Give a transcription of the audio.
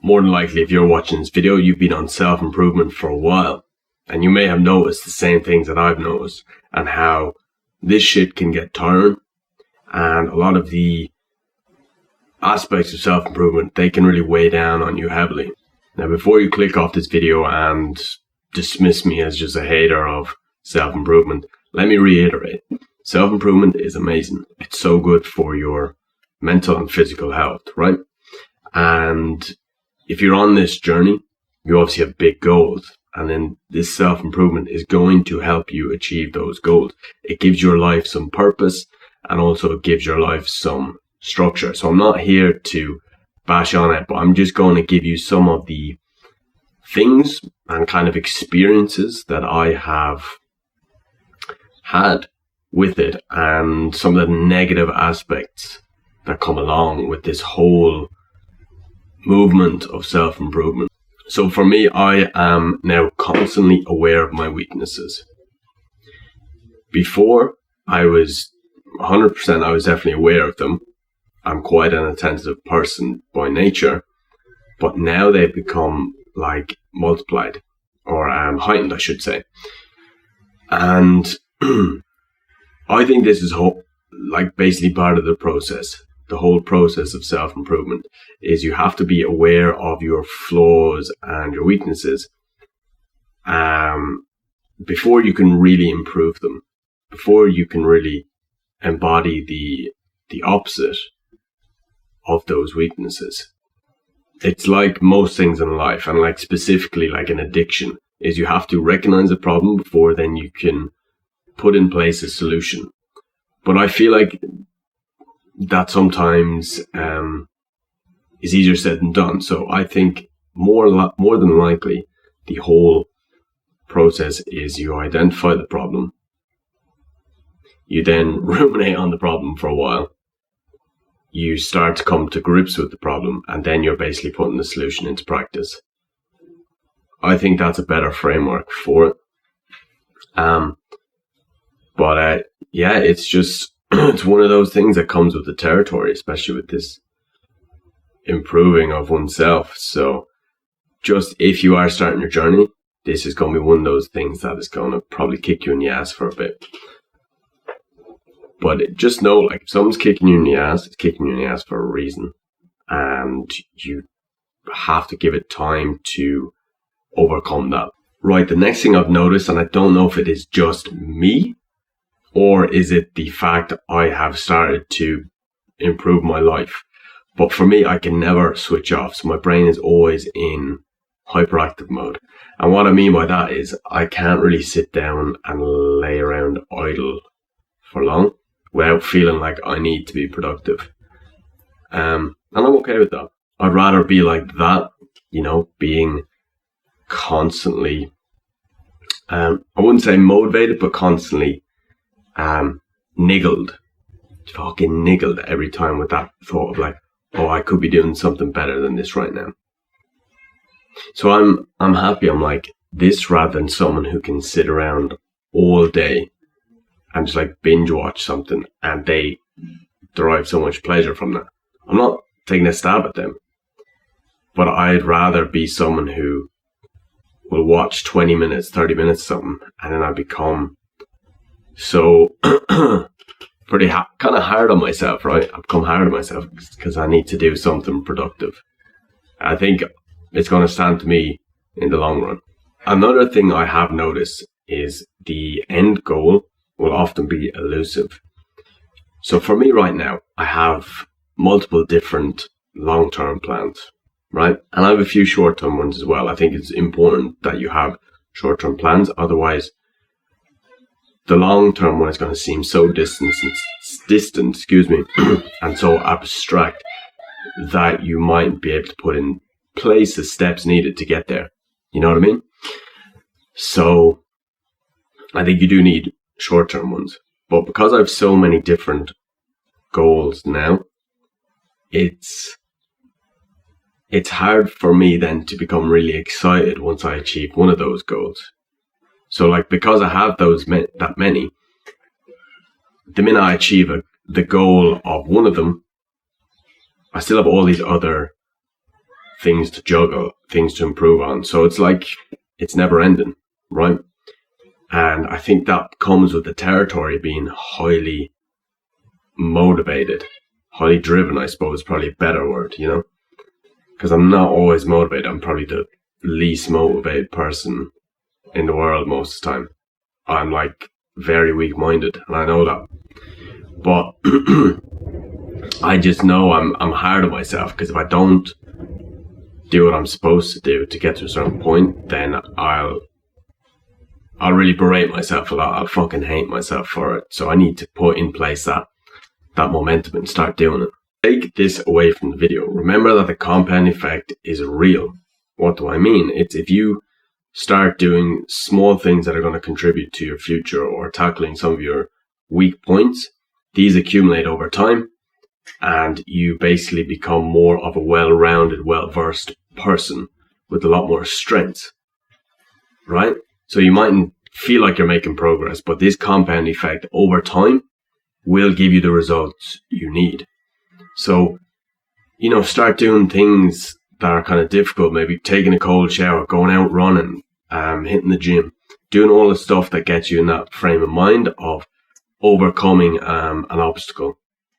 more than likely, if you're watching this video, you've been on self-improvement for a while. And you may have noticed the same things that I've noticed, and how this shit can get tiring. And a lot of the aspects of self-improvement, they can really weigh down on you heavily. Now, before you click off this video and dismiss me as just a hater of self-improvement, let me reiterate. Self-improvement is amazing. It's so good for your mental and physical health, right? And if you're on this journey, you obviously have big goals. And then this self-improvement is going to help you achieve those goals. It gives your life some purpose, and also it gives your life some structure. So I'm not here to bash on it, but I'm just going to give you some of the things and kind of experiences that I have had with it, and some of the negative aspects that come along with this whole movement of self-improvement. So for me, I am now constantly aware of my weaknesses. Before, I was 100%, I was definitely aware of them. I'm quite an attentive person by nature, but now they've become like multiplied, or heightened, I should say. And I think this is like basically part of the process. The whole process of self-improvement is you have to be aware of your flaws and your weaknesses before you can really improve them, before you can really embody the opposite of those weaknesses. It's like most things in life, and like specifically like an addiction, is you have to recognize a problem before then you can put in place a solution. But I feel like that sometimes is easier said than done. So I think more than likely the whole process is you identify the problem, you then ruminate on the problem for a while, you start to come to grips with the problem, and then you're basically putting the solution into practice. I think that's a better framework for it. But yeah, it's just it's one of those things that comes with the territory, especially with this improving of oneself. So just if you are starting your journey, this is going to be one of those things that is going to probably kick you in the ass for a bit. But just know, like, if someone's kicking you in the ass, it's kicking you in the ass for a reason. And you have to give it time to overcome that. Right, the next thing I've noticed, and I don't know if it is just me, or is it the fact that I have started to improve my life? But for me, I can never switch off. So my brain is always in hyperactive mode. And what I mean by that is I can't really sit down and lay around idle for long without feeling like I need to be productive. And I'm okay with that. I'd rather be like that, you know, being constantly, I wouldn't say motivated, but constantly niggled every time with that thought of like, oh, I could be doing something better than this right now. So I'm happy I'm like this rather than someone who can sit around all day and just like binge watch something and they derive so much pleasure from that. I'm not taking a stab at them, but I'd rather be someone who will watch 20 minutes, 30 minutes something, and then I become so pretty kind of hard on myself, right? I've become hard on myself because I need to do something productive. I think it's going to stand to me in the long run. Another thing I have noticed is the end goal will often be elusive. So for me right now, I have multiple different long-term plans, right? And I have a few short-term ones as well. I think it's important that you have short-term plans. Otherwise, the long-term one is going to seem so distant, and so abstract that you might be able to put in place the steps needed to get there. You know what I mean? So I think you do need short-term ones. But because I have so many different goals now, it's hard for me then to become really excited once I achieve one of those goals. So like, because I have that many, the minute I achieve the goal of one of them, I still have all these other things to juggle, things to improve on. So it's like, it's never ending, right? And I think that comes with the territory being highly motivated, highly driven, I suppose, is probably a better word, you know? Because I'm not always motivated. I'm probably the least motivated person in the world most of the time. I'm like very weak-minded, and I know that. But I just know I'm hard on myself, because if I don't do what I'm supposed to do to get to a certain point, then I'll really berate myself a lot. I'll fucking hate myself for it. So I need to put in place that momentum and start doing it. Take this away from the video. Remember that the compound effect is real. What do I mean? It's if you start doing small things that are going to contribute to your future, or tackling some of your weak points, these accumulate over time, and you basically become more of a well-rounded, well-versed person with a lot more strength, right? So you mightn't feel like you're making progress, but this compound effect over time will give you the results you need. So, you know, start doing things that are kind of difficult, maybe taking a cold shower, going out running, hitting the gym, doing all the stuff that gets you in that frame of mind of overcoming an obstacle.